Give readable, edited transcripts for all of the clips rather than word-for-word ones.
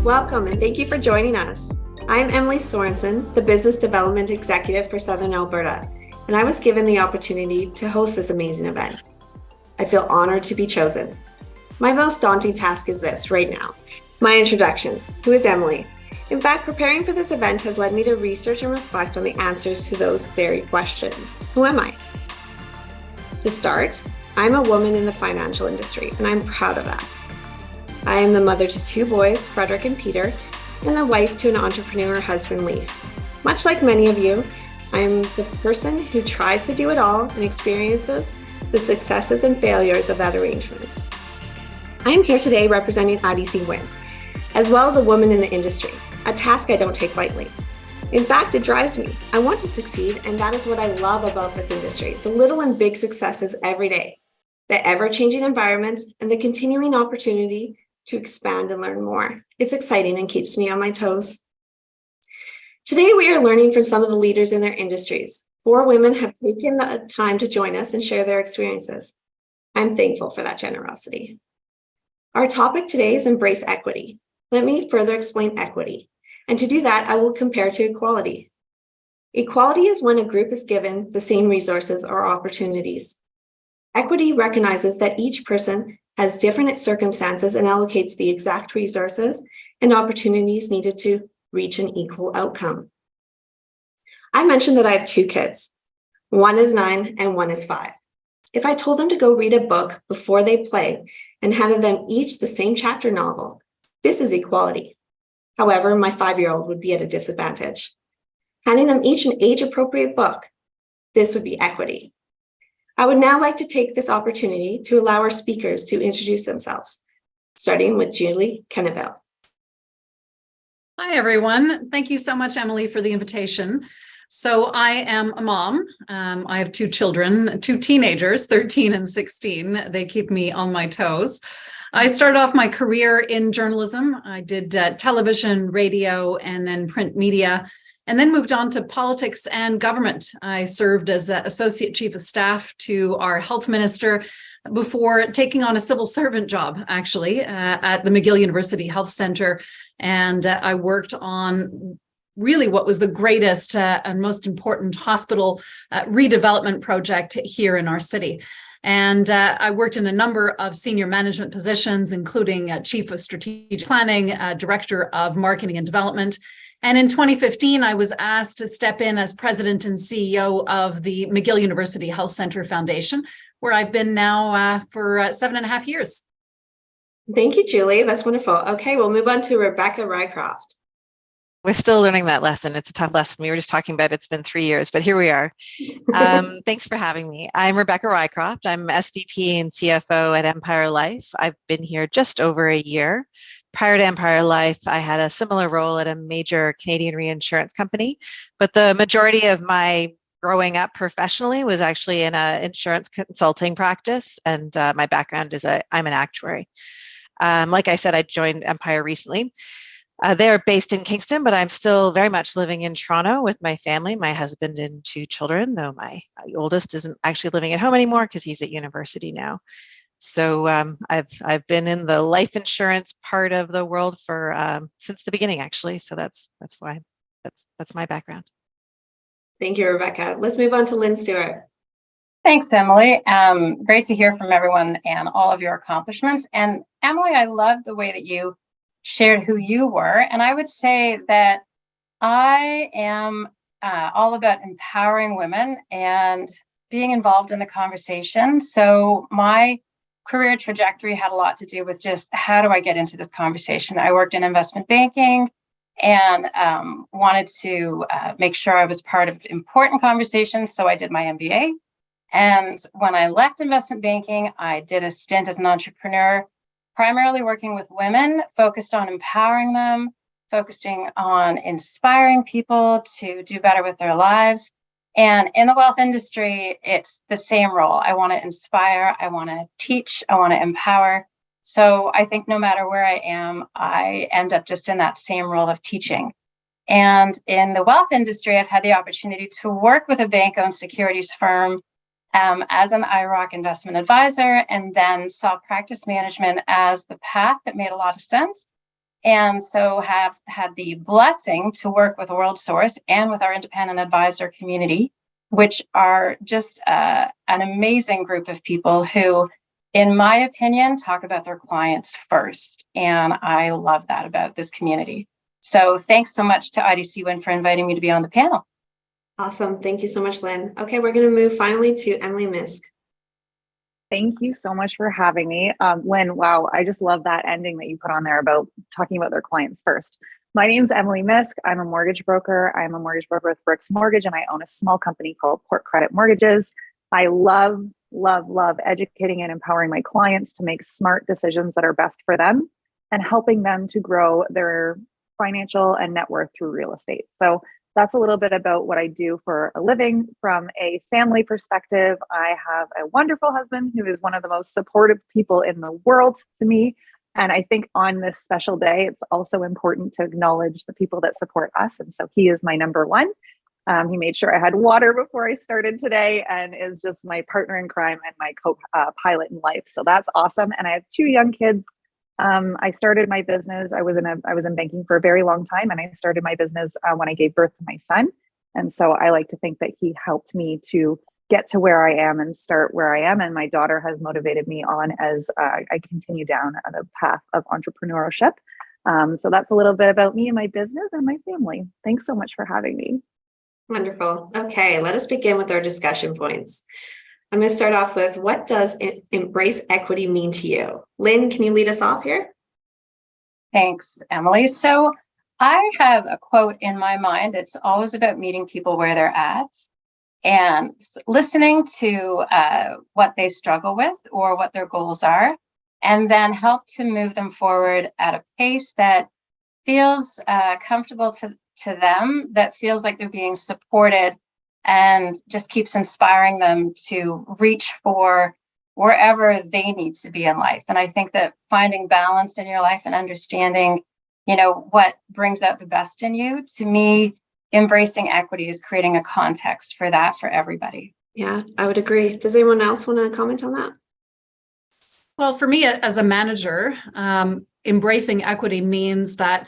Welcome and thank you for joining us. I'm Emily Sorensen, the Business Development Executive for Southern Alberta, and I was given the opportunity to host this amazing event. I feel honored to be chosen. My most daunting task is this right now. My introduction. Who is Emily? In fact, preparing for this event has led me to research and reflect on the answers to those very questions. Who am I? To start, I'm a woman in the financial industry, and I'm proud of that. I am the mother to two boys, Frederick and Peter, and a wife to an entrepreneur husband, Lee. Much like many of you, I'm the person who tries to do it all and experiences the successes and failures of that arrangement. I am here today representing IDC WIN, as well as a woman in the industry, a task I don't take lightly. In fact, it drives me. I want to succeed, and that is what I love about this industry, the little and big successes every day, the ever-changing environment, and the continuing opportunity to expand and learn more. It's exciting and keeps me on my toes. Today, we are learning from some of the leaders in their industries. 4 women have taken the time to join us and share their experiences. I'm thankful for that generosity. Our topic today is embrace equity. Let me further explain equity. And to do that, I will compare to equality. Equality is when a group is given the same resources or opportunities. Equity recognizes that each person has different circumstances and allocates the exact resources and opportunities needed to reach an equal outcome. I mentioned that I have 2 kids. One is 9 and one is 5. If I told them to go read a book before they play and handed them each the same chapter novel, this is equality. However, my 5-year-old would be at a disadvantage. Handing them each an age-appropriate book, this would be equity. I would now like to take this opportunity to allow our speakers to introduce themselves, starting with Julie Quenneville. Hi, everyone. Thank you so much, Emily, for the invitation. So I am a mom. I have 2 children, 2 teenagers, 13 and 16. They keep me on my toes. I started off my career in journalism. I did television, radio, and then print media, and then moved on to politics and government. I served as Associate Chief of Staff to our health minister before taking on a civil servant job, actually, at the McGill University Health Centre. And I worked on really what was the greatest and most important hospital redevelopment project here in our city. And I worked in a number of senior management positions, including Chief of Strategic Planning, Director of Marketing and Development. And in 2015, I was asked to step in as President and CEO of the McGill University Health Centre Foundation, where I've been now for 7.5 years. Thank you, Julie. That's wonderful. Okay, we'll move on to Rebecca Rycroft. We're still learning that lesson. It's a tough lesson. We were just talking about it's been 3 years, but here we are. Thanks for having me. I'm Rebecca Rycroft. I'm SVP and CFO at Empire Life. I've been here just over a year. Prior to Empire Life, I had a similar role at a major Canadian reinsurance company, but the majority of my growing up professionally was actually in an insurance consulting practice, and my background is I'm an actuary. Like I said, I joined Empire recently. They're based in Kingston, but I'm still very much living in Toronto with my family, my husband and 2 children, though my oldest isn't actually living at home anymore because he's at university now. So I've been in the life insurance part of the world for since the beginning, actually. So that's why that's my background. Thank you, Rebecca. Let's move on to Lynne Stewart. Thanks, Emily. Great to hear from everyone and all of your accomplishments. And Emily, I love the way that you shared who you were. And I would say that I am all about empowering women and being involved in the conversation. So my career trajectory had a lot to do with just how do I get into this conversation? I worked in investment banking and wanted to make sure I was part of important conversations. So I did my MBA. And when I left investment banking, I did a stint as an entrepreneur, primarily working with women, focused on empowering them, focusing on inspiring people to do better with their lives. And in the wealth industry, it's the same role. I want to inspire, I want to teach, I want to empower. So I think no matter where I am, I end up just in that same role of teaching. And in the wealth industry, I've had the opportunity to work with a bank-owned securities firm as an IROC investment advisor, and then saw practice management as the path that made a lot of sense. and so have had the blessing to work with Worldsource and with our independent advisor community, which are just an amazing group of people who, in my opinion, talk about their clients first. And I love that about this community. So thanks so much to IDC WIN for inviting me to be on the panel. Awesome. Thank you so much, Lynn. Okay, we're going to move finally to Emily Miszk. Thank you so much for having me. Lynn, wow, I just love that ending that you put on there about talking about their clients first. My name's Emily Miszk. I'm a mortgage broker. I'm a mortgage broker with Brooks Mortgage, and I own a small company called Port Credit Mortgages. I love educating and empowering my clients to make smart decisions that are best for them and helping them to grow their financial and net worth through real estate. So that's a little bit about what I do for a living. From a family perspective, I have a wonderful husband who is one of the most supportive people in the world to me. And I think on this special day, it's also important to acknowledge the people that support us. And so he is my number one. He made sure I had water before I started today and is just my partner in crime and my co-pilot in life. So that's awesome. And I have 2 young kids. I started my business. I was in banking for a very long time, and I started my business when I gave birth to my son. And so I like to think that he helped me to get to where I am and start where I am. And my daughter has motivated me on as I continue down the path of entrepreneurship. So that's a little bit about me and my business and my family. Thanks so much for having me. Wonderful. Okay, let us begin with our discussion points. I'm going to start off with, what does embrace equity mean to you? Lynn, can you lead us off here? Thanks, Emily. So I have a quote in my mind. It's always about meeting people where they're at and listening to what they struggle with or what their goals are, and then help to move them forward at a pace that feels comfortable to them, that feels like they're being supported, and just keeps inspiring them to reach for wherever they need to be in life. And I think that finding balance in your life and understanding, what brings out the best in you, to me, embracing equity is creating a context for that for everybody. Yeah, I would agree. Does anyone else want to comment on that? Well, for me as a manager, embracing equity means that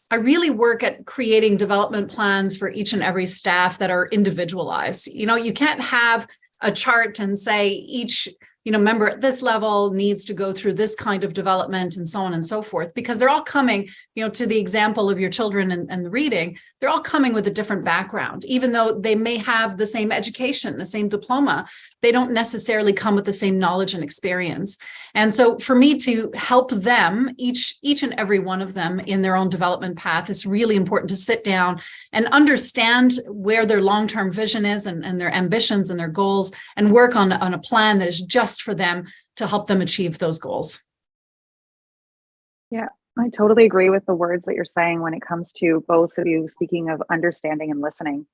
I really work at creating development plans for each and every staff that are individualized. You can't have a chart and say each member at this level needs to go through this kind of development and so on and so forth, because they're all coming, to the example of your children and the reading, they're all coming with a different background. Even though they may have the same education, the same diploma, they don't necessarily come with the same knowledge and experience. And so for me to help them, each and every one of them in their own development path, it's really important to sit down and understand where their long-term vision is and their ambitions and their goals, and work on a plan that is just for them to help them achieve those goals. Yeah, I totally agree with the words that you're saying when it comes to both of you speaking of understanding and listening.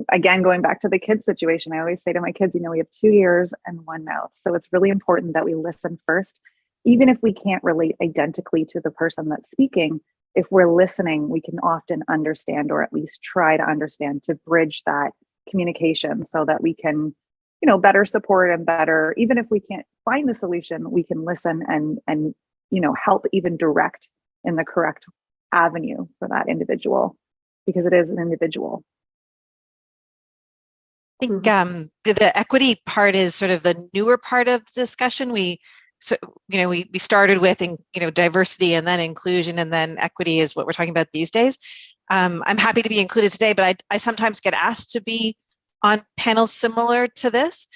Again, going back to the kids situation, I always say to my kids, we have 2 ears and 1 mouth. So it's really important that we listen first. Even if we can't relate identically to the person that's speaking, if we're listening, we can often understand, or at least try to understand, to bridge that communication so that we can better support and better, even if we can't find the solution, we can listen and help even direct in the correct avenue for that individual, because it is an individual. I think the equity part is sort of the newer part of the discussion. We started with diversity and then inclusion, and then equity is what we're talking about these days. I'm happy to be included today, but I sometimes get asked to be on panels similar to this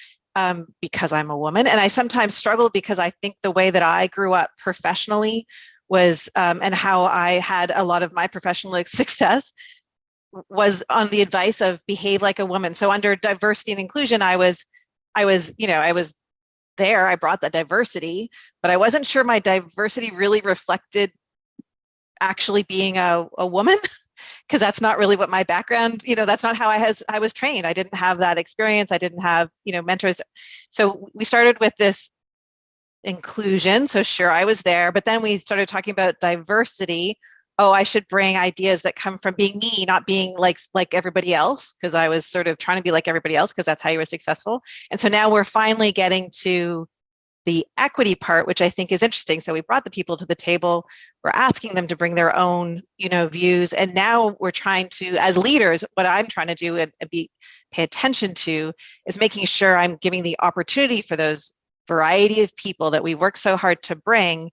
because I'm a woman, and I sometimes struggle because I think the way that I grew up professionally was and how I had a lot of my professional success was on the advice of behave like a woman. So under diversity and inclusion, I was there, I brought the diversity, but I wasn't sure my diversity really reflected actually being a woman. Because that's not really what my background, that's not how I was trained. I didn't have that experience. I didn't have, mentors. So we started with this inclusion. So sure, I was there, but then we started talking about diversity. Oh, I should bring ideas that come from being me, not being like everybody else, because I was sort of trying to be like everybody else because that's how you were successful. And so now we're finally getting to the equity part, which I think is interesting. So we brought the people to the table, we're asking them to bring their own, views. And now we're trying to, as leaders, what I'm trying to do and pay attention to is making sure I'm giving the opportunity for those variety of people that we work so hard to bring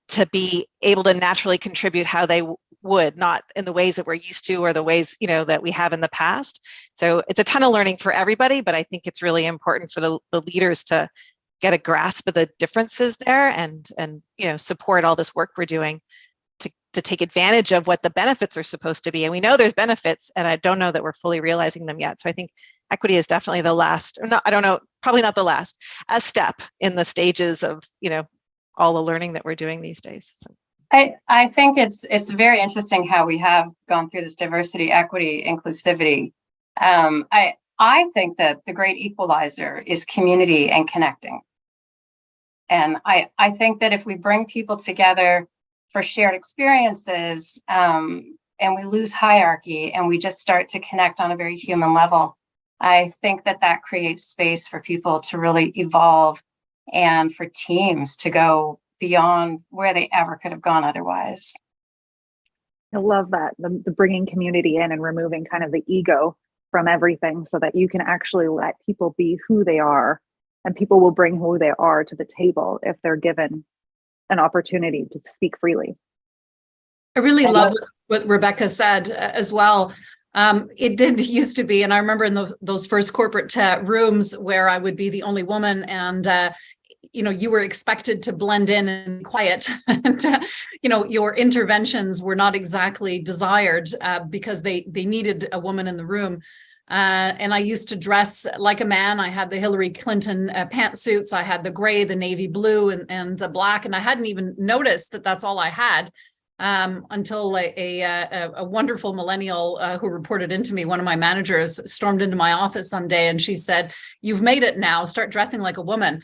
to be able to naturally contribute how they would, not in the ways that we're used to or the ways, that we have in the past. So it's a ton of learning for everybody, but I think it's really important for the leaders to get a grasp of the differences there and support all this work we're doing to take advantage of what the benefits are supposed to be. And we know there's benefits, and I don't know that we're fully realizing them yet. So I think equity is definitely the last, or not, I don't know, probably not the last, a step in the stages of, all the learning that we're doing these days. So. I think it's very interesting how we have gone through this diversity, equity, inclusivity. I think that the great equalizer is community and connecting. And I think that if we bring people together for shared experiences, and we lose hierarchy and we just start to connect on a very human level, I think that creates space for people to really evolve and for teams to go beyond where they ever could have gone otherwise. I love that, the bringing community in and removing kind of the ego from everything so that you can actually let people be who they are, and people will bring who they are to the table if they're given an opportunity to speak freely. I really love what Rebecca said as well. It did used to be, and I remember in those first corporate rooms where I would be the only woman, and you were expected to blend in and be quiet, and your interventions were not exactly desired because they needed a woman in the room. And I used to dress like a man. I had the Hillary Clinton pantsuits. I had the gray, the navy blue, and the black, and I hadn't even noticed that that's all I had. Until a wonderful millennial who reported into me, one of my managers, stormed into my office someday, and she said, "You've made it now. Start dressing like a woman."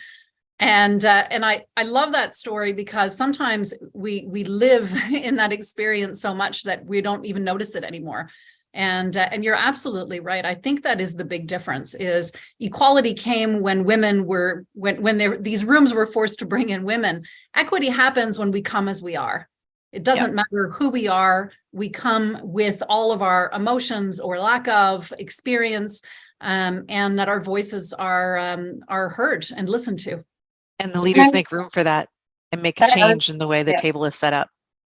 And I love that story because sometimes we live in that experience so much that we don't even notice it anymore. And you're absolutely right. I think that is the big difference. Is equality came when women were when these rooms were forced to bring in women. Equity happens when we come as we are. It doesn't matter who we are. We come with all of our emotions or lack of experience, and that our voices are heard and listened to. And the leaders make room for that and make a change in the way the table is set up.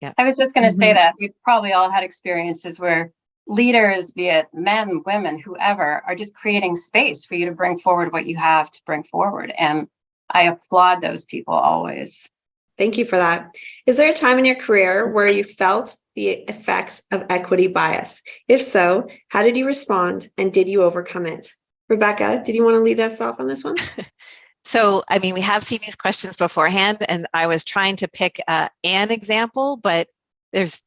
Yeah. I was just going to say that we've probably all had experiences where leaders, be it men, women, whoever, are just creating space for you to bring forward what you have to bring forward. And I applaud those people always. Thank you for that. Is there a time in your career where you felt the effects of equity bias? If so, how did you respond and did you overcome it? Rebecca, did you want to lead us off on this one? So, I mean, we have seen these questions beforehand, and I was trying to pick an example, but there's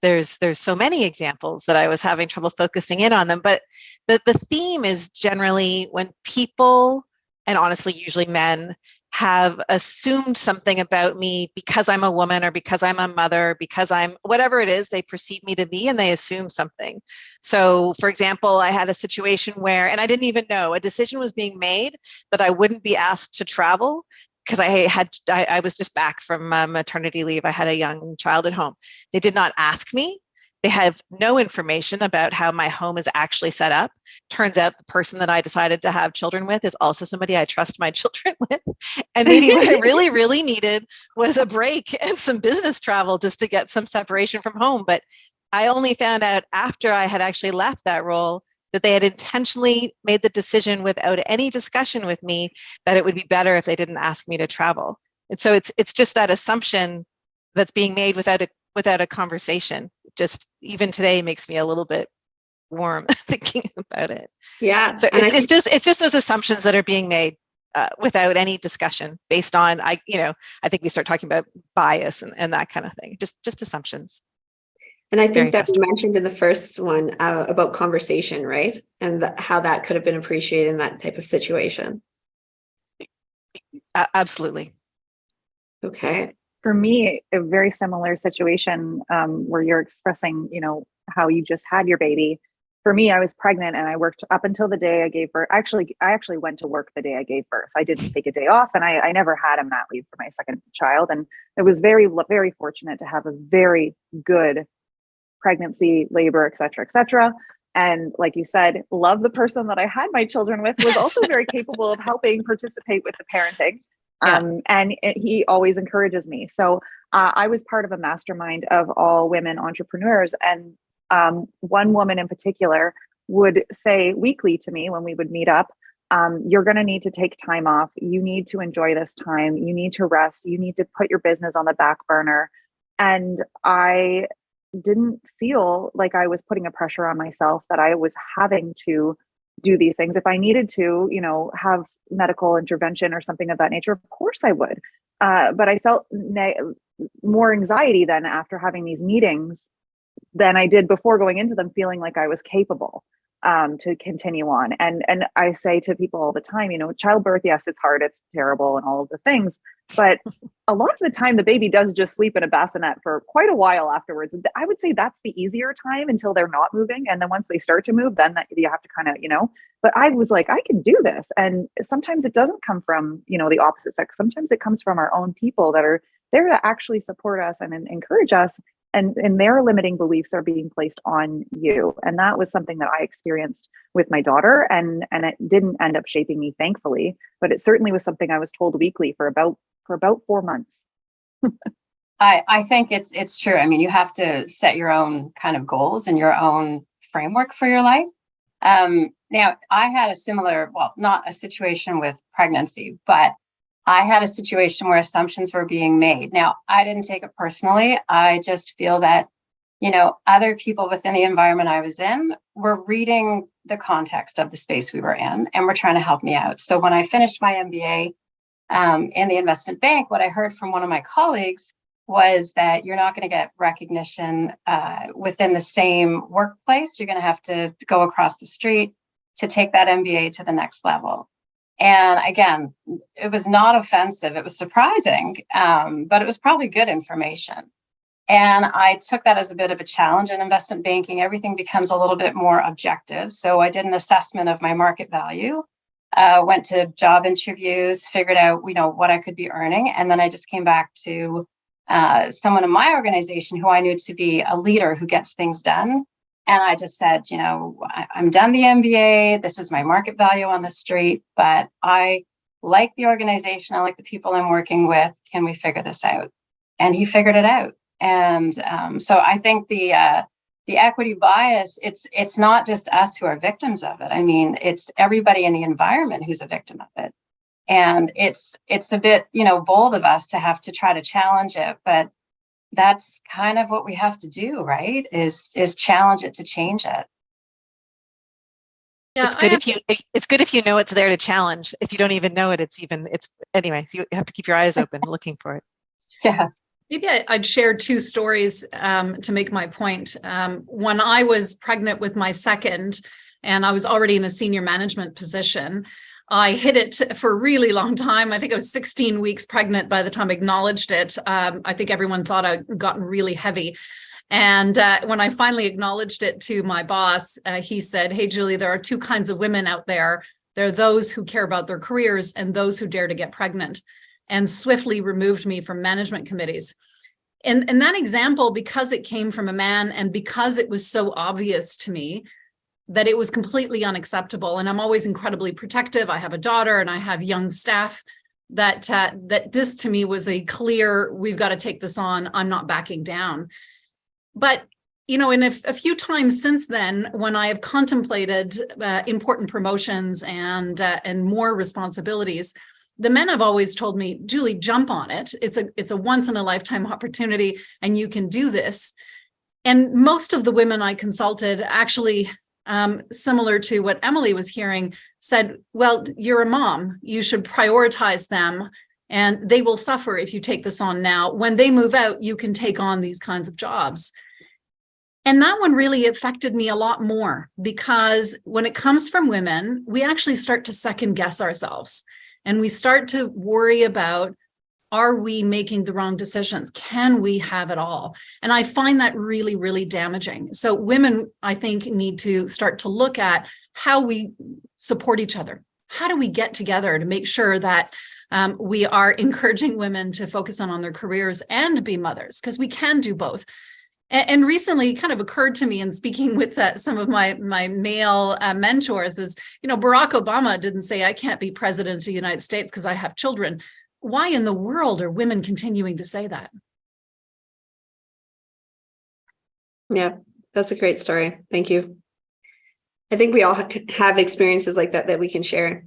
so many examples that I was having trouble focusing in on them. But the theme is generally when people, and honestly, usually men, have assumed something about me because I'm a woman or because I'm a mother, because I'm whatever it is, they perceive me to be, and they assume something. So for example, I had a situation where, and I didn't even know, a decision was being made that I wouldn't be asked to travel because I was just back from maternity leave. I had a young child at home. They did not ask me. They have no information about how my home is actually set up. Turns out the person that I decided to have children with is also somebody I trust my children with. And maybe what I really, really needed was a break and some business travel just to get some separation from home. But I only found out after I had actually left that role that they had intentionally made the decision without any discussion with me that it would be better if they didn't ask me to travel. And so it's just that assumption that's being made without a conversation. Just even today makes me a little bit warm thinking about it. Yeah. So it's just those assumptions that are being made without any discussion based on, I think we start talking about bias and that kind of thing. Just assumptions. And I think that we mentioned in the first one about conversation, right? And how that could have been appreciated in that type of situation. Absolutely. Okay. For me, a very similar situation where you're expressing, how you just had your baby. for me, I was pregnant and I worked up until the day I gave birth. Actually, I actually went to work the day I gave birth. I didn't take a day off, and I never had a mat leave for my second child. And it was very, very fortunate to have a very good pregnancy, labor, et cetera, et cetera. And like you said, love the person that I had my children with was also very capable of helping participate with the parenting. And he always encourages me. So I was part of a mastermind of all women entrepreneurs. And one woman in particular would say weekly to me when we would meet up, you're going to need to take time off. You need to enjoy this time. You need to rest. You need to put your business on the back burner. And I didn't feel like I was putting a pressure on myself that I was having to do these things. If I needed to, have medical intervention or something of that nature, of course I would. But I felt more anxiety then after having these meetings than I did before going into them, feeling like I was capable to continue on. And I say to people all the time, childbirth, yes, it's hard, it's terrible, and all of the things. But a lot of the time, the baby does just sleep in a bassinet for quite a while afterwards. I would say that's the easier time until they're not moving. And then once they start to move, then you have to kind of, but I was like, I can do this. And sometimes it doesn't come from, the opposite sex. Sometimes it comes from our own people that are there to actually support us and encourage us. And their limiting beliefs are being placed on you. And that was something that I experienced with my daughter. And it didn't end up shaping me, thankfully, but it certainly was something I was told weekly for about 4 months. I think it's true. I mean, you have to set your own kind of goals and your own framework for your life. Now, I had a similar, not a situation with pregnancy, but I had a situation where assumptions were being made. Now, I didn't take it personally. I just feel that, other people within the environment I was in were reading the context of the space we were in and were trying to help me out. So when I finished my MBA in the investment bank, what I heard from one of my colleagues was that you're not going to get recognition within the same workplace. You're going to have to go across the street to take that MBA to the next level. And again, it was not offensive. It was surprising, but it was probably good information. And I took that as a bit of a challenge. In investment banking, everything becomes a little bit more objective. So I did an assessment of my market value, went to job interviews, figured out, what I could be earning. And then I just came back to someone in my organization who I knew to be a leader who gets things done. And I just said, I'm done the MBA. This is my market value on the street, but I like the organization. I like the people I'm working with. Can we figure this out? And he figured it out. And so I think the equity bias, it's not just us who are victims of it. I mean, it's everybody in the environment who's a victim of it. And it's a bit, bold of us to have to try to challenge it, but that's kind of what we have to do, right? Is challenge it to change it. Yeah, it's good if you know it's there to challenge. If you don't even know it, anyways, you have to keep your eyes open looking for it. Yeah. Maybe I'd share 2 stories to make my point. When I was pregnant with my second, and I was already in a senior management position, I hid it for a really long time. I think I was 16 weeks pregnant by the time I acknowledged it. I think everyone thought I'd gotten really heavy. And when I finally acknowledged it to my boss, he said, "Hey, Julie, there are 2 kinds of women out there. There are those who care about their careers and those who dare to get pregnant," and swiftly removed me from management committees. And that example, because it came from a man and because it was so obvious to me that it was completely unacceptable. And I'm always incredibly protective. I have a daughter and I have young staff, that this to me was a clear, we've got to take this on. I'm not backing down. But, in a few times since then, when I have contemplated important promotions and more responsibilities, the men have always told me, "Julie, jump on it. It's a once in a lifetime opportunity and you can do this." And most of the women I consulted actually, similar to what Emily was hearing, said, "Well, you're a mom. You should prioritize them and they will suffer if you take this on now. When they move out, you can take on these kinds of jobs." And that one really affected me a lot more, because when it comes from women, we actually start to second guess ourselves and we start to worry about, Are we making the wrong decisions? Can we have it all? And I find that really, really damaging. So women, I think, need to start to look at how we support each other. How do we get together to make sure that we are encouraging women to focus on their careers and be mothers? Because we can do both. And recently it kind of occurred to me in speaking with some of my male mentors is, Barack Obama didn't say, I can't be president of the United States because I have children. Why in the world are women continuing to say that? Yeah, that's a great story. Thank you. I think we all have experiences like that we can share.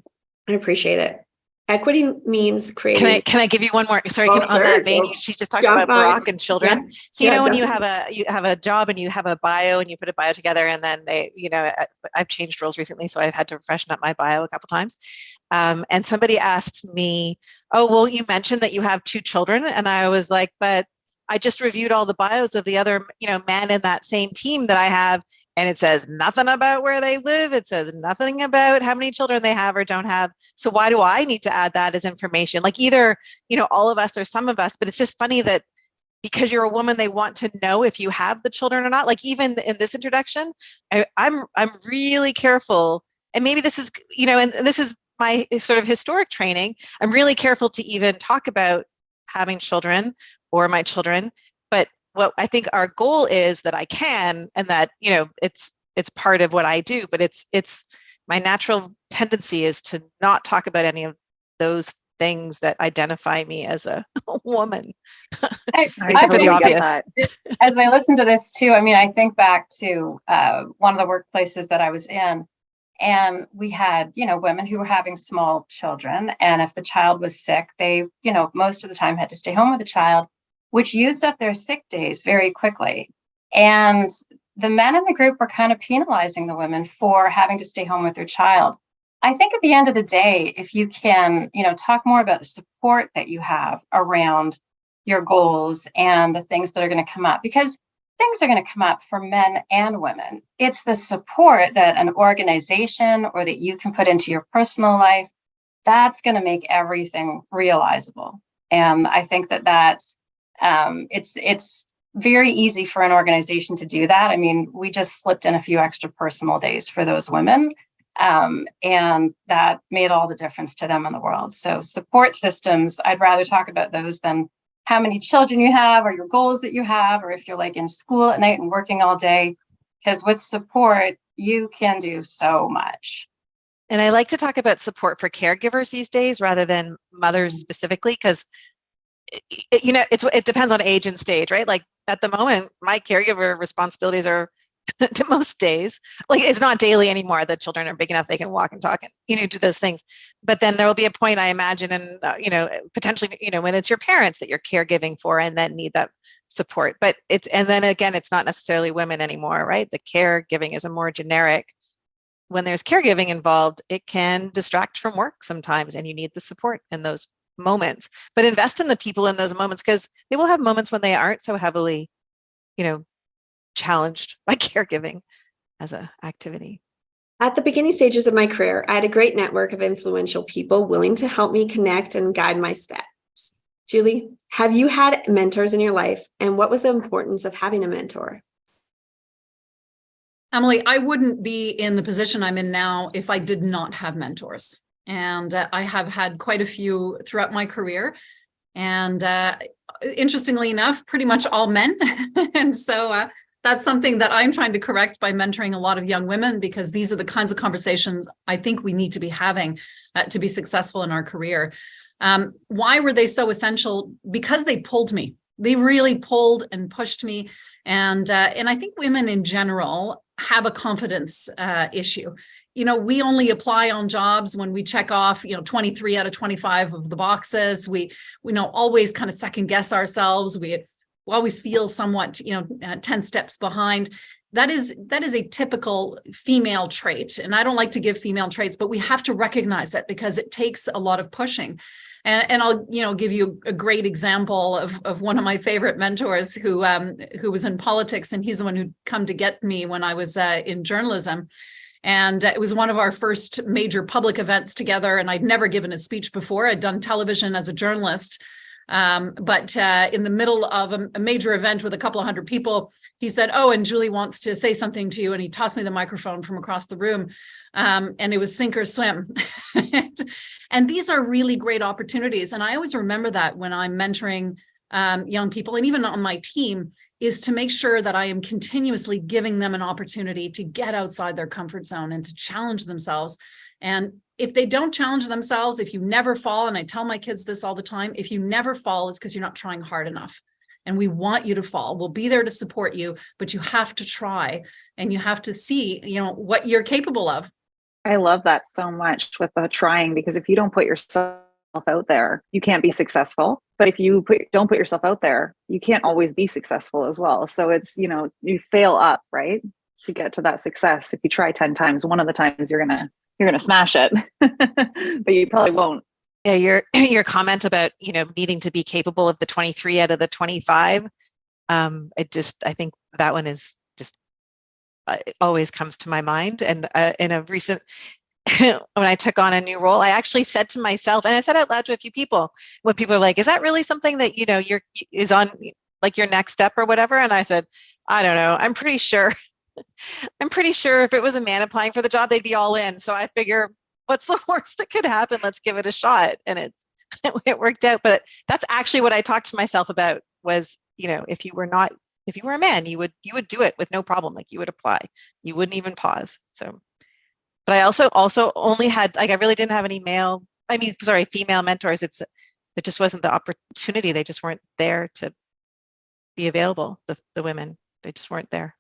I appreciate it. Equity means creating. Can I give you one more? Sorry, Oh, on that vein, she just talked about Barack and children. Yeah. So when you have a job and you have a bio and you put a bio together, and then I've changed roles recently, so I've had to freshen up my bio a couple times. And somebody asked me, "Oh, well, you mentioned that you have 2 children," and I was like, "But I just reviewed all the bios of the other, men in that same team that I have, and it says nothing about where they live. It says nothing about how many children they have or don't have. So why do I need to add that as information? Like either, all of us or some of us, but it's just funny that because you're a woman, they want to know if you have the children or not. Like even in this introduction, I'm really careful, and maybe this is, and this is my sort of historic training. I'm really careful to even talk about having children or my children, but what I think our goal is that I can, and that, it's part of what I do, but it's my natural tendency is to not talk about any of those things that identify me as a woman. I for the obvious. As I listen to this too, I think back to one of the workplaces that I was in, and we had, women who were having small children, and if the child was sick, they, most of the time had to stay home with the child, which used up their sick days very quickly. And the men in the group were kind of penalizing the women for having to stay home with their child. I think at the end of the day, if you can, talk more about the support that you have around your goals and the things that are going to come up, because things are going to come up for men and women. It's the support that an organization or that you can put into your personal life, that's going to make everything realizable. And I think that's it's very easy for an organization to do that. We just slipped in a few extra personal days for those women, and that made all the difference to them in the world. So support systems, I'd rather talk about those than how many children you have or your goals that you have, or if you're like in school at night and working all day, because with support, you can do so much. And I like to talk about support for caregivers these days rather than mothers specifically, because it depends on age and stage, right? Like at the moment, my caregiver responsibilities are to most days, like it's not daily anymore. The children are big enough they can walk and talk and do those things. But then there will be a point, I imagine, and potentially, when it's your parents that you're caregiving for and then need that support. But and then again, it's not necessarily women anymore, right? The caregiving is a more generic. When there's caregiving involved, it can distract from work sometimes, and you need the support in those moments. But invest in the people in those moments, because they will have moments when they aren't so heavily, challenged by caregiving as an activity. At the beginning stages of my career, I had a great network of influential people willing to help me connect and guide my steps. Julie, have you had mentors in your life, and what was the importance of having a mentor? Emily, I wouldn't be in the position I'm in now if I did not have mentors. And I have had quite a few throughout my career. And interestingly enough, pretty much all men. And so that's something that I'm trying to correct by mentoring a lot of young women, because these are the kinds of conversations I think we need to be having to be successful in our career. Why were they so essential? Because they pulled me. They really pulled and pushed me. And I think women in general have a confidence issue. We only apply on jobs when we check off, 23 out of 25 of the boxes. We always kind of second guess ourselves. We always feel somewhat, 10 steps behind. That is a typical female trait. And I don't like to give female traits, but we have to recognize that, because it takes a lot of pushing. And I'll, give you a great example of one of my favorite mentors who was in politics, and he's the one who'd come to get me when I was in journalism. And it was one of our first major public events together. And I'd never given a speech before. I'd done television as a journalist. But in the middle of a major event with a couple of hundred people, he said, "Oh, and Julie wants to say something to you." And he tossed me the microphone from across the room. And it was sink or swim. And these are really great opportunities. And I always remember that when I'm mentoring young people, and even on my team, is to make sure that I am continuously giving them an opportunity to get outside their comfort zone and to challenge themselves. And if they don't challenge themselves, if you never fall, and I tell my kids this all the time, if you never fall, it's because you're not trying hard enough. And we want you to fall. We'll be there to support you, but you have to try and you have to see, what you're capable of. I love that so much with the trying, because if you don't put yourself out there, you can't be successful. But if you don't put yourself out there, you can't always be successful as well. So it's, you fail up, right, to get to that success. If you try 10 times, one of the times you're gonna smash it, but you probably won't. Yeah, your comment about needing to be capable of the 23 out of the 25. I think that one is just it always comes to my mind. And in a recent when I took on a new role, I actually said to myself, and I said out loud to a few people, when people are like, "Is that really something that is on like your next step or whatever?" And I said, "I don't know. I'm pretty sure." I'm pretty sure if it was a man applying for the job, they'd be all in. So I figure, what's the worst that could happen? Let's give it a shot. And it worked out. But that's actually what I talked to myself about was, if you were a man, you would do it with no problem. Like you would apply, you wouldn't even pause. So, but I also only had, I really didn't have any female mentors. It just wasn't the opportunity. They just weren't there to be available. The women, they just weren't there.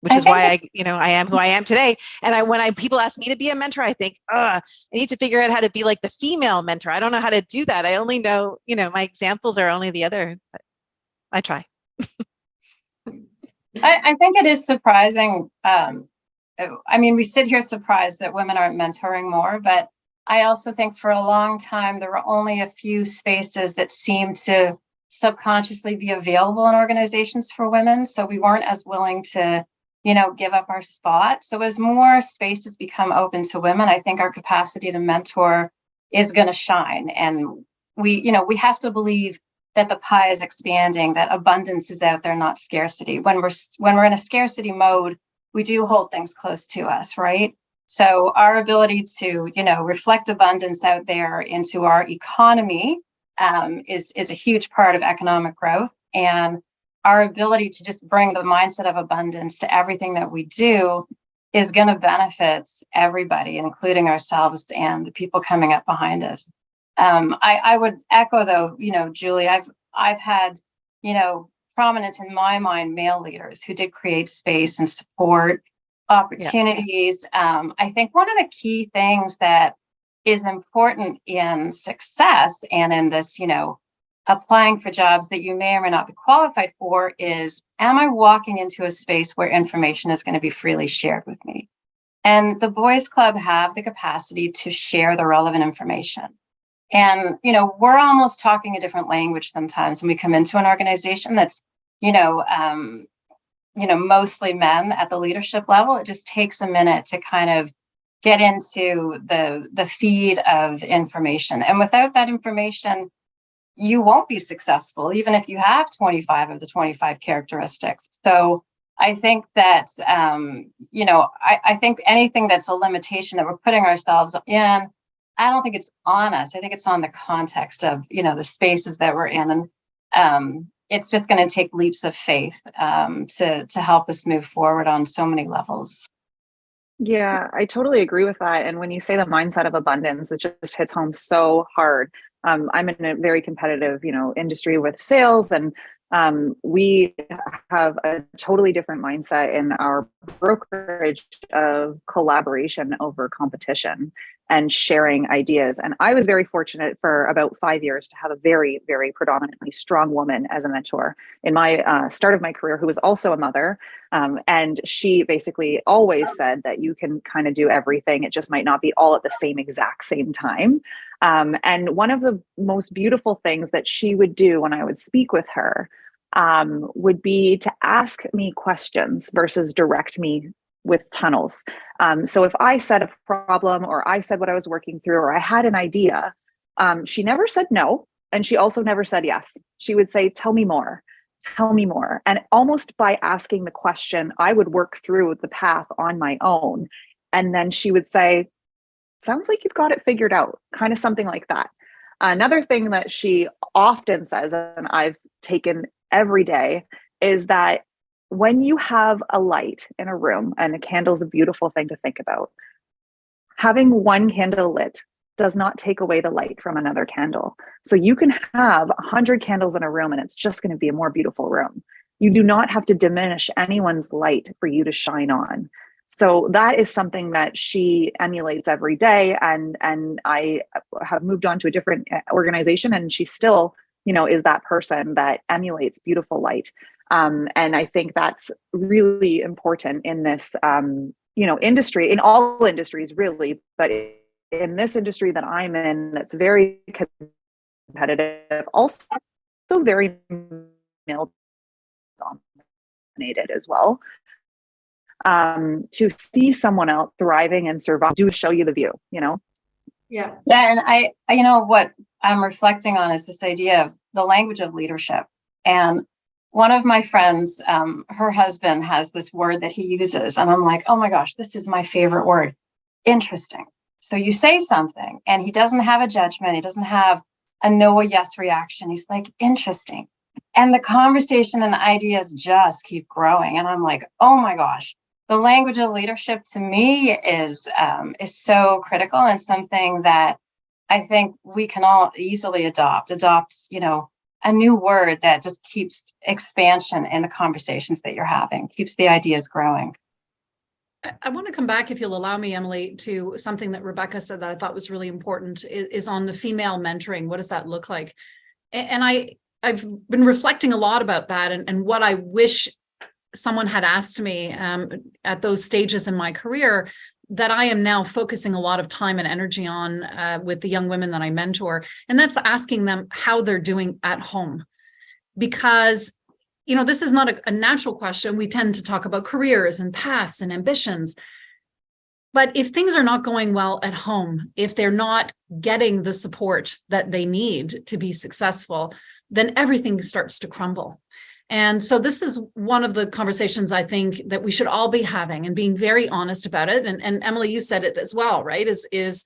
Which is why I am who I am today. And when people ask me to be a mentor, I think, I need to figure out how to be like the female mentor. I don't know how to do that. I only know, my examples are only the other. But I try. I think it is surprising. We sit here surprised that women aren't mentoring more, but I also think for a long time, there were only a few spaces that seemed to subconsciously be available in organizations for women. So we weren't as willing to give up our spot. So as more spaces become open to women, I think our capacity to mentor is going to shine. And we have to believe that the pie is expanding, that abundance is out there, not scarcity. When we're in a scarcity mode, we do hold things close to us, right? So our ability to, reflect abundance out there into our economy is a huge part of economic growth. And our ability to just bring the mindset of abundance to everything that we do is going to benefit everybody, including ourselves and the people coming up behind us. I would echo, though, Julie, I've had, prominent in my mind male leaders who did create space and support opportunities. Yeah. I think one of the key things that is important in success and in this, applying for jobs that you may or may not be qualified for is, am I walking into a space where information is going to be freely shared with me? And the Boys Club have the capacity to share the relevant information. And, we're almost talking a different language sometimes when we come into an organization that's, mostly men at the leadership level. It just takes a minute to kind of get into the feed of information. And without that information, you won't be successful, even if you have 25 of the 25 characteristics. So I think that, I think anything that's a limitation that we're putting ourselves in, I don't think it's on us. I think it's on the context of, the spaces that we're in. And it's just going to take leaps of faith to help us move forward on so many levels. Yeah, I totally agree with that. And when you say the mindset of abundance, it just hits home so hard. I'm in a very competitive, industry with sales, and we have a totally different mindset in our brokerage of collaboration over competition and sharing ideas. And I was very fortunate for about 5 years to have a very, very predominantly strong woman as a mentor in my start of my career, who was also a mother. And she basically always said that you can kind of do everything. It just might not be all at the exact same time. And one of the most beautiful things that she would do when I would speak with her would be to ask me questions versus direct me with tunnels. So if I said a problem or I said what I was working through or I had an idea, she never said no, And she also never said yes. She would say, tell me more. Tell me more. And almost by asking the question, I would work through the path on my own. And then she would say, sounds like you've got it figured out, kind of something like that. Another thing that she often says, and I've taken every day, is that when you have a light in a room, and a candle is a beautiful thing to think about, having one candle lit does not take away the light from another candle. So you can have 100 candles in a room and it's just going to be a more beautiful room. You do not have to diminish anyone's light for you to shine on. So that is something that she emulates every day. And I have moved on to a different organization, and she still, is that person that emulates beautiful light. And I think that's really important in this, industry, in all industries really, but in this industry that I'm in, that's very competitive, also very male dominated as well. To see someone else thriving and survive, do show you the view, Yeah. Yeah. And I what I'm reflecting on is this idea of the language of leadership. And one of my friends, her husband has this word that he uses, and I'm like, oh my gosh, this is my favorite word. Interesting. So you say something and he doesn't have a judgment. He doesn't have a no or yes reaction. He's like, interesting. And the conversation and ideas just keep growing. And I'm like, oh my gosh, the language of leadership to me is so critical, and something that I think we can all easily adopt, a new word that just keeps expansion in the conversations that you're having, keeps the ideas growing. I want to come back, if you'll allow me, Emily, to something that Rebecca said that I thought was really important, is on the female mentoring. What does that look like? And I've been reflecting a lot about that, and what I wish someone had asked me at those stages in my career that I am now focusing a lot of time and energy on with the young women that I mentor. And that's asking them how they're doing at home. Because this is not a natural question. We tend to talk about careers and paths and ambitions. But if things are not going well at home, if they're not getting the support that they need to be successful, then everything starts to crumble. And so this is one of the conversations I think that we should all be having, and being very honest about it. And Emily, you said it as well, right? Is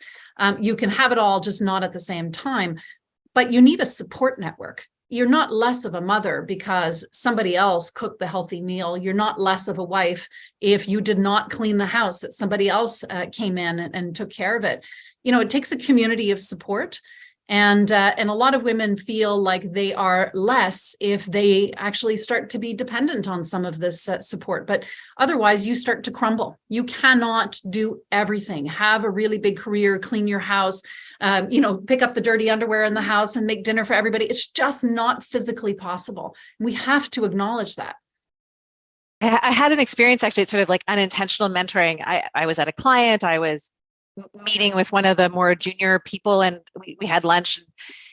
you can have it all, just not at the same time. But you need a support network. You're not less of a mother because somebody else cooked the healthy meal. You're not less of a wife if you did not clean the house, that somebody else came in and took care of it. It takes a community of support. And a lot of women feel like they are less if they actually start to be dependent on some of this support. But otherwise, you start to crumble. You cannot do everything. Have a really big career, clean your house, pick up the dirty underwear in the house and make dinner for everybody. It's just not physically possible. We have to acknowledge that. I had an experience, actually, it's sort of like unintentional mentoring. I was at a client, I was meeting with one of the more junior people, and we had lunch, and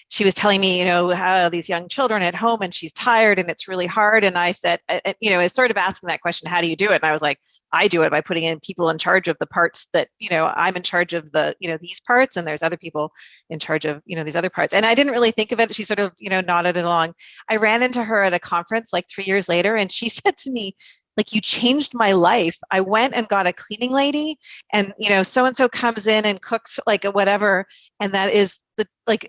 she was telling me, how these young children at home, and she's tired and it's really hard. And I said, I sort of asking that question, how do you do it? And I was like, I do it by putting in people in charge of the parts that, I'm in charge of the, these parts, and there's other people in charge of, these other parts. And I didn't really think of it. She sort of, nodded it along. I ran into her at a conference like 3 years later, and she said to me, like, you changed my life. I went and got a cleaning lady, and so-and-so comes in and cooks like a whatever. And that is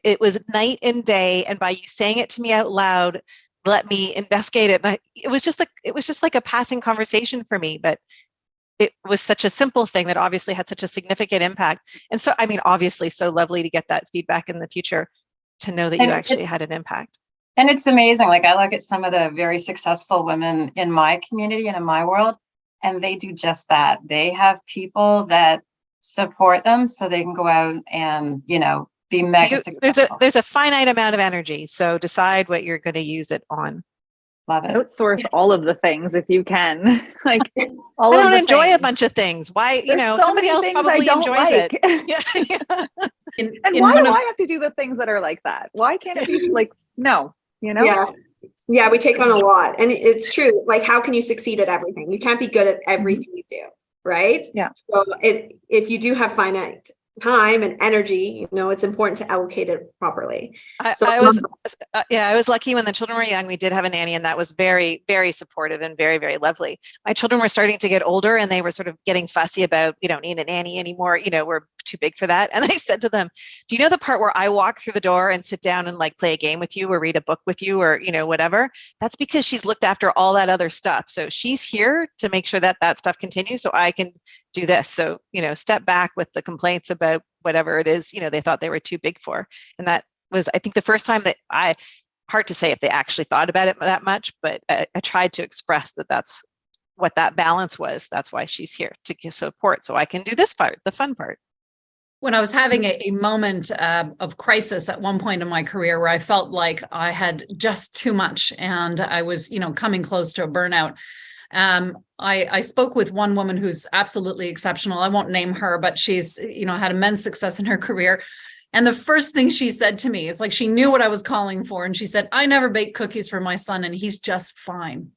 it was night and day. And by you saying it to me out loud, let me investigate it. And it was just like a passing conversation for me, but it was such a simple thing that obviously had such a significant impact. And so, obviously so lovely to get that feedback in the future, to know that you actually had an impact. And it's amazing. Like, I look at some of the very successful women in my community and in my world, and they do just that. They have people that support them so they can go out and, be mega successful. There's a finite amount of energy. So decide what you're going to use it on. Love it. Outsource all of the things if you can. Like, I don't enjoy a bunch of things. Why, There's so somebody else probably enjoys it. Yeah. And why do I have to do the things that are like that? Why can't it be like, no? Yeah, we take on a lot, and it's true. Like, how can you succeed at everything? You can't be good at everything you do, right? Yeah. So if you do have finite time and energy, it's important to allocate it properly. I was lucky when the children were young. We did have a nanny, and that was very, very supportive and very, very lovely. My children were starting to get older, and they were sort of getting fussy about, we don't need a nanny anymore. We're too big for that. And I said to them, do you know the part where I walk through the door and sit down and like play a game with you or read a book with you or, whatever? That's because she's looked after all that other stuff. So she's here to make sure that that stuff continues so I can do this. So, step back with the complaints about whatever it is, they thought they were too big for. And that was, I think, the first time that hard to say if they actually thought about it that much, but I tried to express that that's what that balance was. That's why she's here, to give support so I can do this part, the fun part. When I was having a moment of crisis at one point in my career where I felt like I had just too much and I was, coming close to a burnout, I spoke with one woman who's absolutely exceptional. I won't name her, but she's, had immense success in her career. And the first thing she said to me, it's like she knew what I was calling for. And she said, I never bake cookies for my son and he's just fine.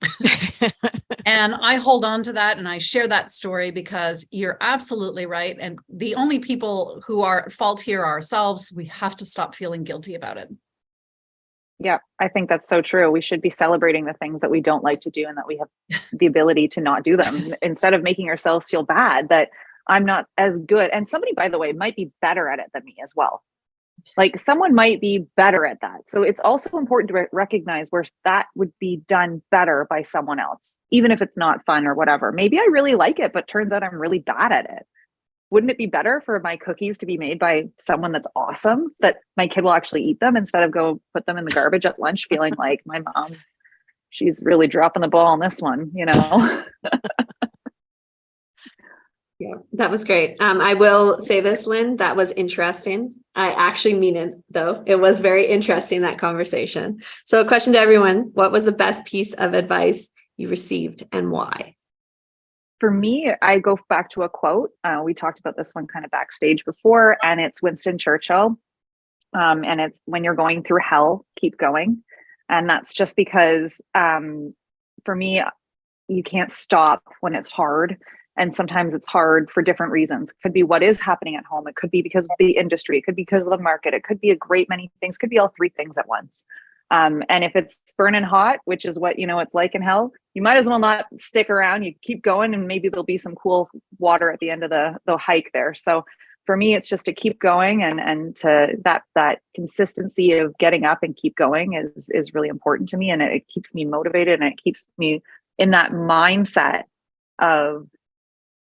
And I hold on to that and I share that story because you're absolutely right. And the only people who are at fault here are ourselves. We have to stop feeling guilty about it. Yeah, I think that's so true. We should be celebrating the things that we don't like to do and that we have the ability to not do them instead of making ourselves feel bad that I'm not as good. And somebody, by the way, might be better at it than me as well. Like someone might be better at that. So it's also important to recognize where that would be done better by someone else, even if it's not fun or whatever. Maybe I really like it, but turns out I'm really bad at it. Wouldn't it be better for my cookies to be made by someone that's awesome, that my kid will actually eat them instead of go put them in the garbage at lunch feeling like my mom, she's really dropping the ball on this one, Yeah, that was great. I will say this, Lynn, that was interesting. I actually mean it, though. It was very interesting, that conversation. So a question to everyone, what was the best piece of advice you received and why? For me, I go back to a quote. We talked about this one kind of backstage before, and it's Winston Churchill. And it's, when you're going through hell, keep going. And that's just because for me, you can't stop when it's hard. And sometimes it's hard for different reasons. It could be what is happening at home. It could be because of the industry. It could be because of the market. It could be a great many things. It could be all three things at once. And if it's burning hot, which is what, it's like in hell, you might as well not stick around. You keep going and maybe there'll be some cool water at the end of the hike there. So for me, it's just to keep going and to that consistency of getting up and keep going is really important to me. And it keeps me motivated and it keeps me in that mindset of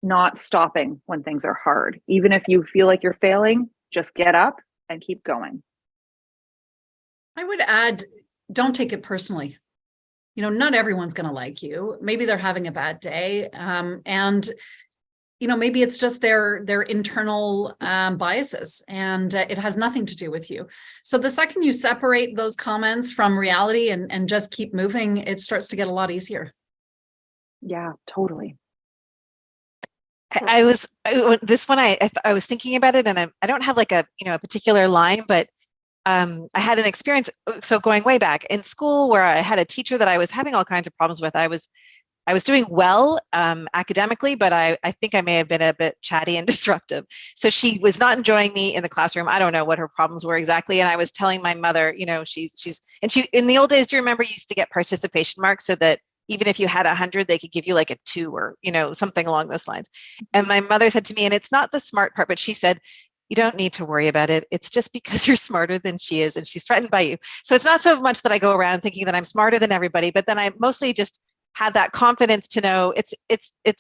not stopping when things are hard. Even if you feel like you're failing, just get up and keep going. I would add, don't take it personally. Not everyone's going to like you. Maybe they're having a bad day. And maybe it's just their internal biases and it has nothing to do with you. So the second you separate those comments from reality and just keep moving, it starts to get a lot easier. Yeah, totally. I was thinking about it, and I don't have like a particular line, but I had an experience. So going way back in school, where I had a teacher that I was having all kinds of problems with. I was doing well academically, but I think I may have been a bit chatty and disruptive. So she was not enjoying me in the classroom. I don't know what her problems were exactly. And I was telling my mother, she in the old days, do you remember you used to get participation marks so that even if you had 100, they could give you like a 2 or, something along those lines. And my mother said to me, and it's not the smart part, but she said, you don't need to worry about it. It's just because you're smarter than she is and she's threatened by you. So it's not so much that I go around thinking that I'm smarter than everybody, but then I mostly just have that confidence to know it's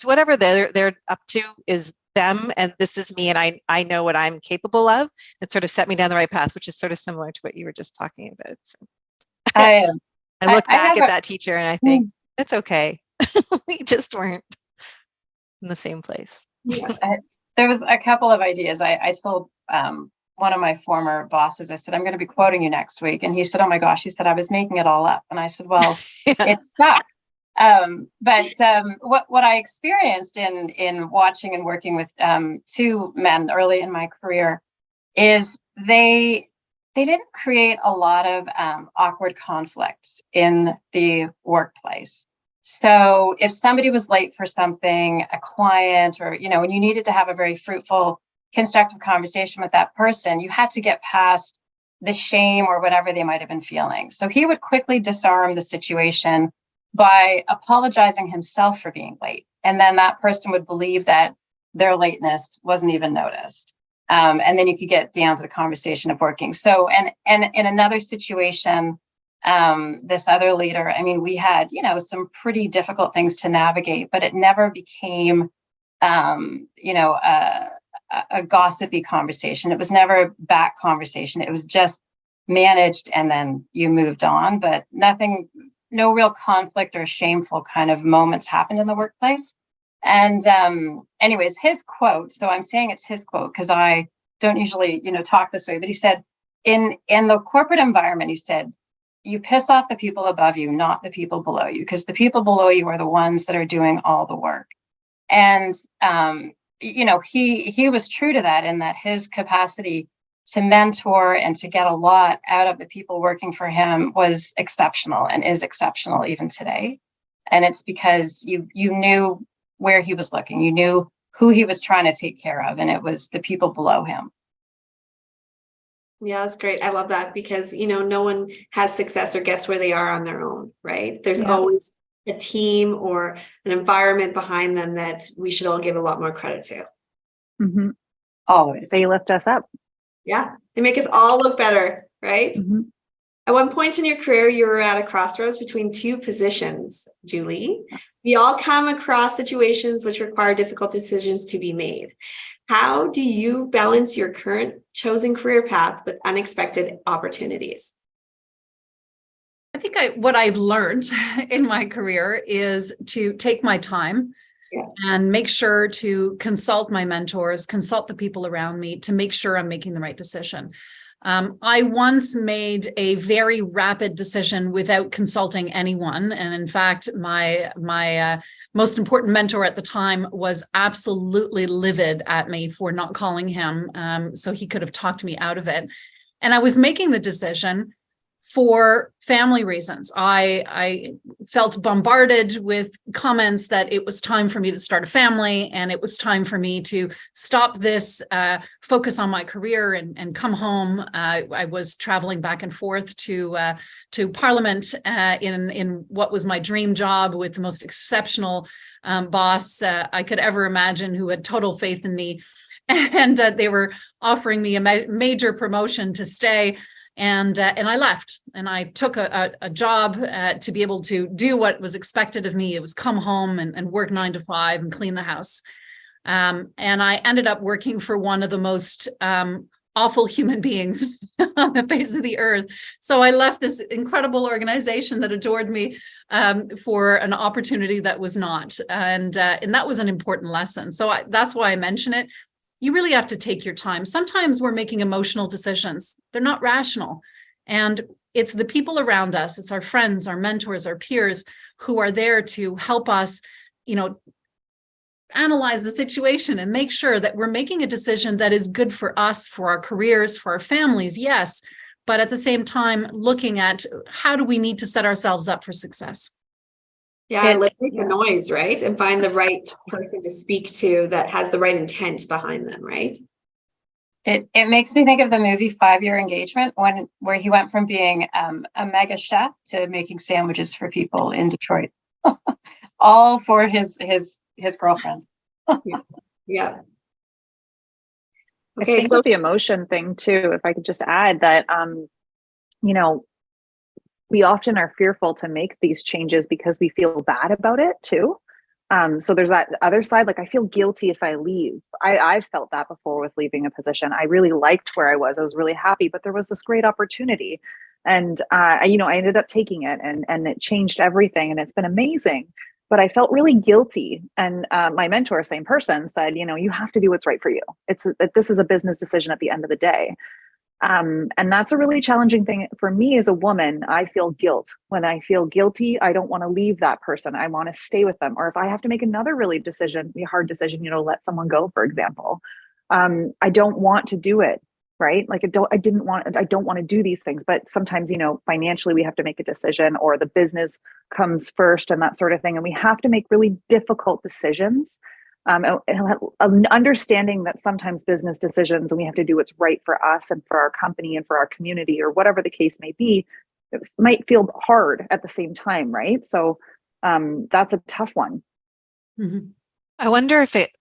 whatever they're up to is them, and this is me, and I know what I'm capable of. It sort of set me down the right path, which is sort of similar to what you were just talking about. So I look back at that teacher and I think, it's okay. We just weren't in the same place. Yeah, there was a couple of ideas. I told one of my former bosses, I said, I'm going to be quoting you next week. And he said, oh my gosh, he said, I was making it all up. And I said, well, It stuck. But what I experienced in watching and working with two men early in my career is they didn't create a lot of awkward conflicts in the workplace. So if somebody was late for something, a client, or, when you needed to have a very fruitful constructive conversation with that person, you had to get past the shame or whatever they might have been feeling. So he would quickly disarm the situation by apologizing himself for being late. And then that person would believe that their lateness wasn't even noticed. And then you could get down to the conversation of working. So, and in another situation, this other leader, I mean, we had, some pretty difficult things to navigate, but it never became, a gossipy conversation. It was never a back conversation. It was just managed and then you moved on, but no real conflict or shameful kind of moments happened in the workplace. And anyways, his quote, so I'm saying it's his quote because I don't usually, talk this way, but he said, in the corporate environment, he said, you piss off the people above you, not the people below you, because the people below you are the ones that are doing all the work. And, he was true to that, in that his capacity to mentor and to get a lot out of the people working for him was exceptional and is exceptional even today. And it's because you knew where he was looking, you knew who he was trying to take care of, and it was the people below him. Yeah, that's great. I love that because, no one has success or gets where they are on their own, right? There's always a team or an environment behind them that we should all give a lot more credit to. Mm-hmm. Always. They lift us up. Yeah, they make us all look better, right? Mm-hmm. At one point in your career, you were at a crossroads between two positions, Julie. We all come across situations which require difficult decisions to be made. How do you balance your current chosen career path with unexpected opportunities? I think what I've learned in my career is to take my time and make sure to consult my mentors, consult the people around me to make sure I'm making the right decision. I once made a very rapid decision without consulting anyone. And in fact, my most important mentor at the time was absolutely livid at me for not calling him. So he could have talked me out of it. And I was making the decision for family reasons. I felt bombarded with comments that it was time for me to start a family and it was time for me to stop this, focus on my career and come home. I was traveling back and forth to Parliament in what was my dream job with the most exceptional boss I could ever imagine, who had total faith in me. And they were offering me a major promotion to stay. And I left and I took a job to be able to do what was expected of me. It was come home and work 9 to 5 and clean the house. And I ended up working for one of the most awful human beings on the face of the earth. So I left this incredible organization that adored me for an opportunity that was not. And that was an important lesson. So that's why I mention it. You really have to take your time. Sometimes we're making emotional decisions. They're not rational. And it's the people around us, it's our friends, our mentors, our peers who are there to help us, analyze the situation and make sure that we're making a decision that is good for us, for our careers, for our families, yes. But at the same time, looking at how do we need to set ourselves up for success? Yeah, eliminate the noise, right? And find the right person to speak to that has the right intent behind them, right? It makes me think of the movie 5 Year Engagement, where he went from being a mega chef to making sandwiches for people in Detroit, all for his girlfriend. Yeah. I think with the emotion thing too, if I could just add that, we often are fearful to make these changes because we feel bad about it too. So there's that other side, like I feel guilty if I leave. I've felt that before with leaving a position. I really liked where I was really happy, but there was this great opportunity. And, I ended up taking it and it changed everything and it's been amazing. But I felt really guilty. And my mentor, same person, said, you have to do what's right for you. This is a business decision at the end of the day. And that's a really challenging thing for me as a woman. I feel guilt. When I feel guilty, I don't want to leave that person. I want to stay with them. Or if I have to make another hard decision, let someone go, for example, I don't want to do it. Right? Like I don't want to do these things, but sometimes, financially we have to make a decision or the business comes first and that sort of thing. And we have to make really difficult decisions. Understanding that sometimes business decisions and we have to do what's right for us and for our company and for our community or whatever the case may be, it might feel hard at the same time, right? So that's a tough one. Mm-hmm. I wonder if it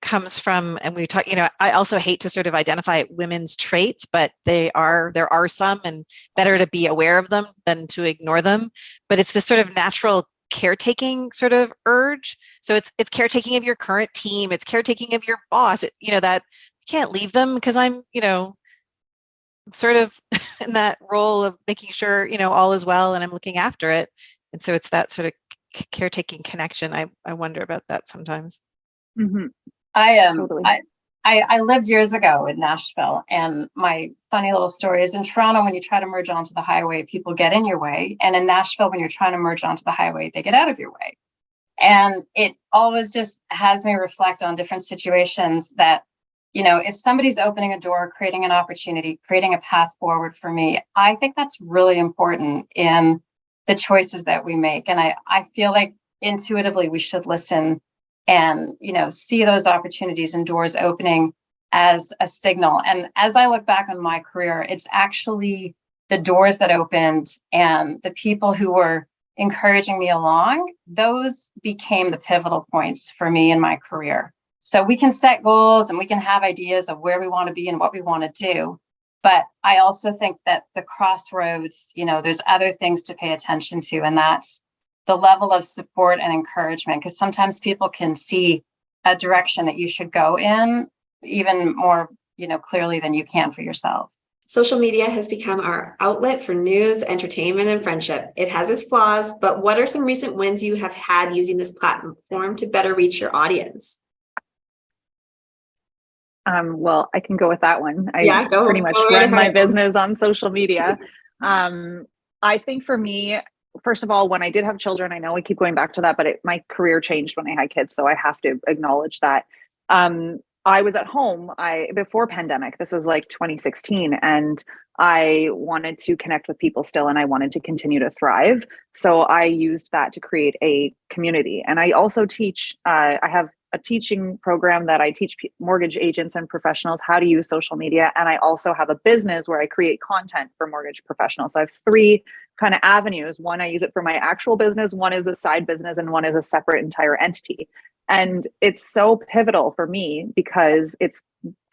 comes from, and we talk, I also hate to sort of identify women's traits, but there are some, and better to be aware of them than to ignore them. But it's this sort of natural caretaking sort of urge. So it's caretaking of your current team, it's caretaking of your boss. That you can't leave them because I'm, sort of in that role of making sure, all is well and I'm looking after it. And so it's that sort of caretaking connection. I wonder about that sometimes. Mm-hmm. Totally. I lived years ago in Nashville, and my funny little story is in Toronto, when you try to merge onto the highway, people get in your way. And in Nashville, when you're trying to merge onto the highway, they get out of your way. And it always just has me reflect on different situations that, if somebody's opening a door, creating an opportunity, creating a path forward for me, I think that's really important in the choices that we make. And I feel like intuitively we should listen and, see those opportunities and doors opening as a signal. And as I look back on my career, it's actually the doors that opened and the people who were encouraging me along, those became the pivotal points for me in my career. So we can set goals and we can have ideas of where we want to be and what we want to do. But I also think that the crossroads, there's other things to pay attention to, and that's the level of support and encouragement, because sometimes people can see a direction that you should go in even more, clearly than you can for yourself. Social media has become our outlet for news, entertainment, and friendship. It has its flaws, but what are some recent wins you have had using this platform to better reach your audience? Well, I can go with that one. Go pretty much run my business on social media. I think for me, first of all, when I did have children, I know we keep going back to that, but my career changed when I had kids, so I have to acknowledge that. I was at home before pandemic. This was like 2016, and I wanted to connect with people still, and I wanted to continue to thrive. So I used that to create a community. And I also teach. I have a teaching program that I teach mortgage agents and professionals how to use social media. And I also have a business where I create content for mortgage professionals. So I have 3 kind of avenues. One, I use it for my actual business, one is a side business, and one is a separate entire entity. And it's so pivotal for me because it's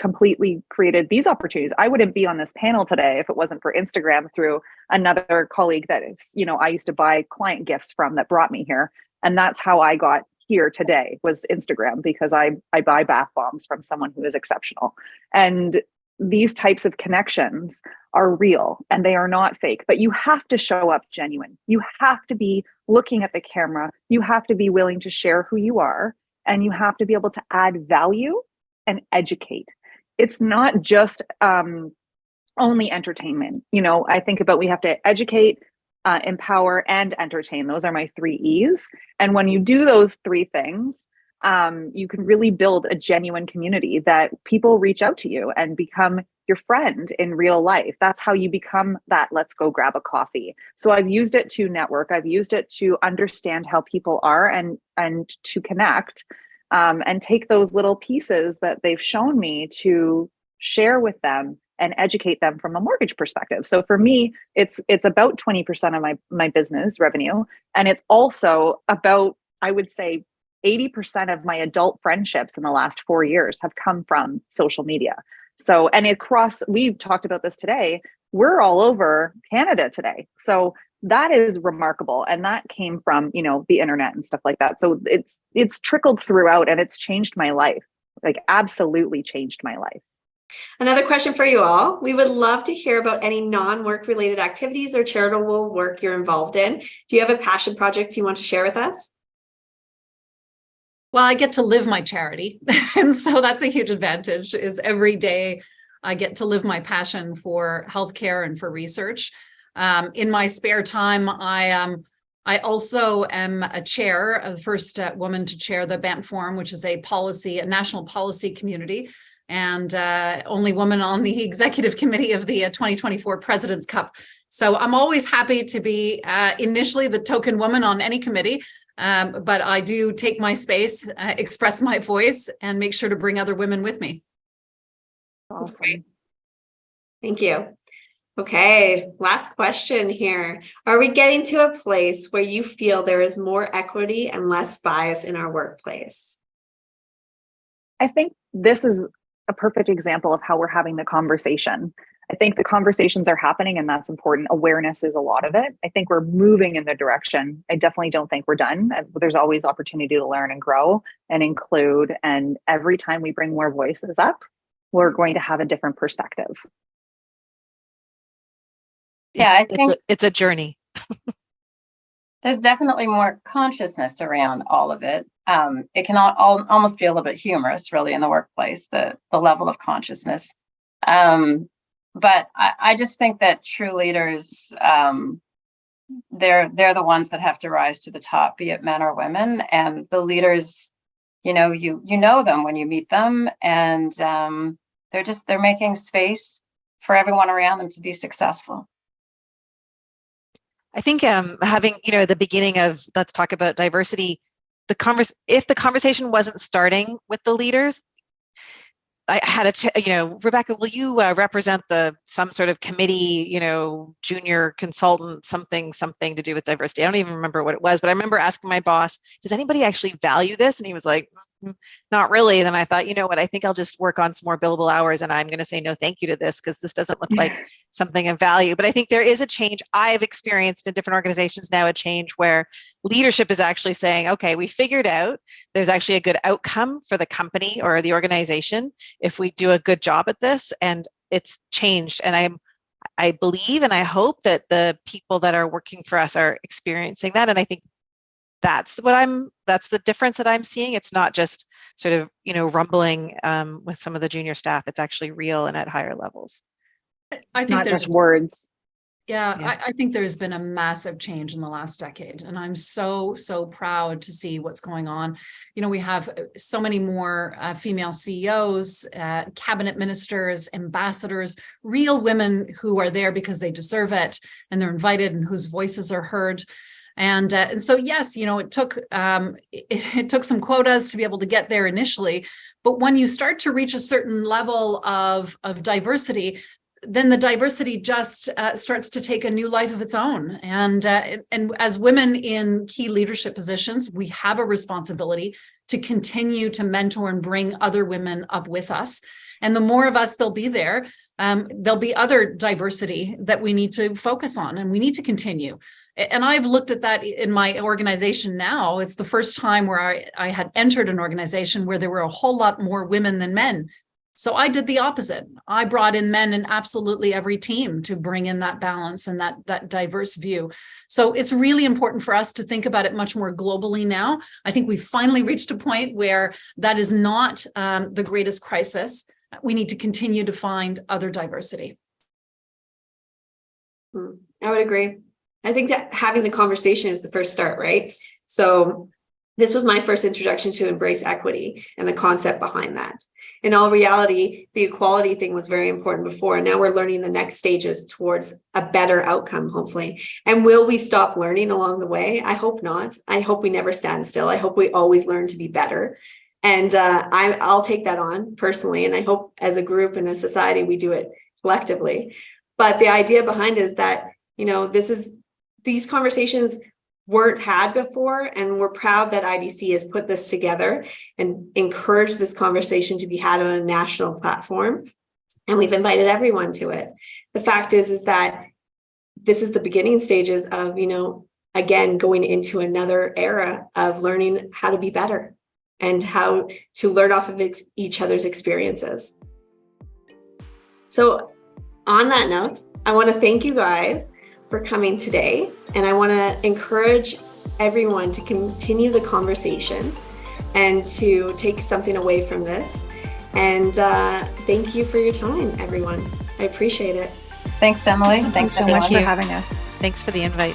completely created these opportunities. I wouldn't be on this panel today if it wasn't for Instagram through another colleague that I used to buy client gifts from that brought me here. And that's how I got here today, was Instagram, because I buy bath bombs from someone who is exceptional. And these types of connections are real and they are not fake, but you have to show up genuine. You have to be looking at the camera. You have to be willing to share who you are, and you have to be able to add value and educate. It's not just only entertainment. I think about, we have to educate, empower, and entertain. Those are my 3 E's. And when you do those 3 things, you can really build a genuine community that people reach out to you and become your friend in real life. That's how you become that let's go grab a coffee. So I've used it to network. I've used it to understand how people are and to connect, and take those little pieces that they've shown me to share with them and educate them from a mortgage perspective. So for me, it's about 20% of my business revenue. And it's also about, I would say, 80% of my adult friendships in the last 4 years have come from social media. So, and we've talked about this today, we're all over Canada today. So that is remarkable. And that came from, the internet and stuff like that. So it's trickled throughout, and it's changed my life, like absolutely changed my life. Another question for you all. We would love to hear about any non-work related activities or charitable work you're involved in. Do you have a passion project you want to share with us? Well, I get to live my charity. And so that's a huge advantage, is every day I get to live my passion for healthcare and for research. In my spare time, I also am a chair, the first woman to chair the BAMP Forum, which is a national policy community, and only woman on the executive committee of the 2024 President's Cup. So I'm always happy to be initially the token woman on any committee, But I do take my space, express my voice, and make sure to bring other women with me. That's great. Thank you. Okay, last question here. Are we getting to a place where you feel there is more equity and less bias in our workplace? I think this is a perfect example of how we're having the conversation. I think the conversations are happening, and that's important. Awareness is a lot of it. I think we're moving in the direction. I definitely don't think we're done. There's always opportunity to learn and grow and include. And every time we bring more voices up, we're going to have a different perspective. Yeah, I think it's a journey. there's definitely more consciousness around all of it. It can almost be a little bit humorous, really, in the workplace, the level of consciousness. But I just think that true leaders, they're the ones that have to rise to the top, be it men or women. And the leaders, you know them when you meet them, and they're making space for everyone around them to be successful. I think having, the beginning of, let's talk about diversity, if the conversation wasn't starting with the leaders, I had Rebecca, will you represent some sort of committee, junior consultant, something to do with diversity? I don't even remember what it was, but I remember asking my boss, does anybody actually value this? And he was like, not really. And then I thought, you know what, I think I'll just work on some more billable hours, and I'm going to say no thank you to this because this doesn't look like something of value. But I think there is a change. I've experienced in different organizations now, a change where leadership is actually saying, okay, we figured out there's actually a good outcome for the company or the organization if we do a good job at this, and it's changed. And I believe and I hope that the people that are working for us are experiencing that. And I think that's the difference that I'm seeing. It's not just sort of, rumbling with some of the junior staff. It's actually real and at higher levels. I think Not just words. Yeah, Yeah. I think there's been a massive change in the last decade, and I'm so proud to see what's going on. We have so many more female CEOs, cabinet ministers, ambassadors, real women who are there because they deserve it and they're invited and whose voices are heard. And so, yes, it took some quotas to be able to get there initially, but when you start to reach a certain level of diversity, then the diversity just starts to take a new life of its own. And as women in key leadership positions, we have a responsibility to continue to mentor and bring other women up with us. And the more of us there'll be there, there'll be other diversity that we need to focus on, and we need to continue. And I've looked at that in my organization now. It's the first time where I had entered an organization where there were a whole lot more women than men. So I did the opposite. I brought in men in absolutely every team to bring in that balance and that diverse view. So it's really important for us to think about it much more globally now. I think we've finally reached a point where that is not the greatest crisis. We need to continue to find other diversity. I would agree. I think that having the conversation is the first start, right? So this was my first introduction to embrace equity and the concept behind that. In all reality, the equality thing was very important before, and now we're learning the next stages towards a better outcome, hopefully. And will we stop learning along the way? I hope not. I hope we never stand still. I hope we always learn to be better. And I'll take that on personally, and I hope as a group and a society we do it collectively. But the idea behind it is that, these conversations weren't had before, and we're proud that IDC has put this together and encouraged this conversation to be had on a national platform, and we've invited everyone to it. The fact is that this is the beginning stages of, again, going into another era of learning how to be better and how to learn off of each other's experiences. So on that note, I want to thank you guys for coming today. And I want to encourage everyone to continue the conversation and to take something away from this. And thank you for your time, everyone. I appreciate it. Thanks, Emily. Thanks so much for having us. Thanks for the invite.